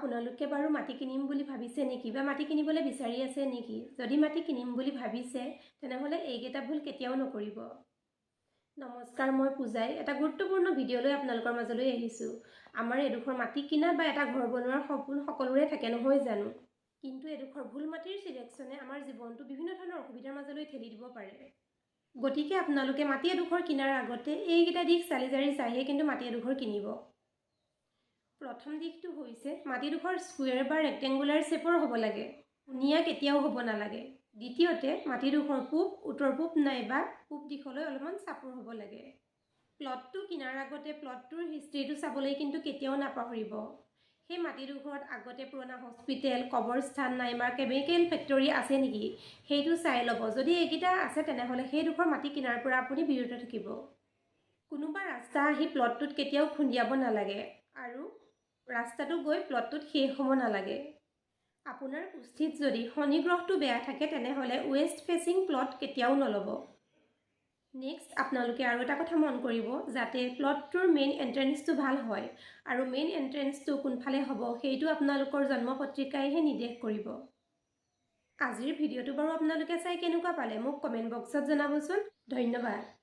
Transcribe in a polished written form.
আপোনালোকে বাৰু মাটি কিনিম বুলি ভাবিছে নেকি বা মাটি কিনিবলৈ বিচাৰি আছে নেকি? যদি মাটি কিনিম বুলি ভাবিছে তেনেহ'লে এইকেইটা ভুল কেতিয়াও নকৰিব। নমস্কাৰ, মই পূজাই এটা গুৰুত্বপূৰ্ণ ভিডিঅ' লৈ আপোনালোকৰ মাজলৈ আহিছোঁ। আমাৰ এডোখৰ মাটি কিনা বা এটা ঘৰ বনোৱাৰ সপোন সকলোৰে থাকে নহয় জানো? কিন্তু এডোখৰ ভুল মাটিৰ চিলেকশ্যনে আমাৰ জীৱনটো বিভিন্ন ধৰণৰ অসুবিধাৰ মাজলৈ ঠেলি দিব পাৰে। গতিকে আপোনালোকে মাটি এডোখৰ কিনাৰ আগতে এইকেইটা দিশ চালি জাৰি চাইহে কিন্তু মাটি এডোখৰ কিনিব। প্ৰথম দিশটো হৈছে মাটিডোখৰ স্কুৱেৰ বা ৰেক্টেংগুলাৰ শ্বেপৰ হ'ব লাগে, কোণীয়া কেতিয়াও হ'ব নালাগে। দ্বিতীয়তে মাটিডোখৰ পূব, উত্তৰ পূব নাইবা পূব দিশলৈ অলপমান চাপৰ হ'ব লাগে। প্লটটো কিনাৰ আগতে প্লটটোৰ হিষ্ট্ৰীটো চাবলৈ কিন্তু কেতিয়াও নাপাহৰিব। সেই মাটিডোখৰত আগতে পুৰণা হস্পিটেল, কবৰস্থান নাইবা কেমিকেল ফেক্টৰী আছে নেকি সেইটো চাই ল'ব। যদি এইকেইটা আছে তেনেহ'লে সেইডোখৰ মাটি কিনাৰ পৰা আপুনি বিৰত থাকিব। কোনোবা ৰাস্তা আহি প্লটটোত কেতিয়াও খুন্দিয়াব নালাগে আৰু ৰাস্তাটো গৈ প্লটটোত শেষ হ'ব নালাগে। আপোনাৰ কুষ্ঠিত যদি শনি গ্ৰহটো বেয়া থাকে তেনেহ'লে ৱেষ্ট ফেচিং প্লট কেতিয়াও নল'ব। নেক্সট আপোনালোকে আৰু এটা কথা মন কৰিব, যাতে প্লটটোৰ মেইন এণ্ট্ৰেঞ্চটো ভাল হয় আৰু মেইন এণ্ট্ৰেঞ্চটো কোনফালে হ'ব সেইটো আপোনালোকৰ জন্ম পত্ৰিকাইহে নিৰ্দেশ কৰিব। আজিৰ ভিডিঅ'টো বাৰু আপোনালোকে চাই কেনেকুৱা পালে মোক কমেণ্ট বক্সত জনাবচোন। ধন্যবাদ।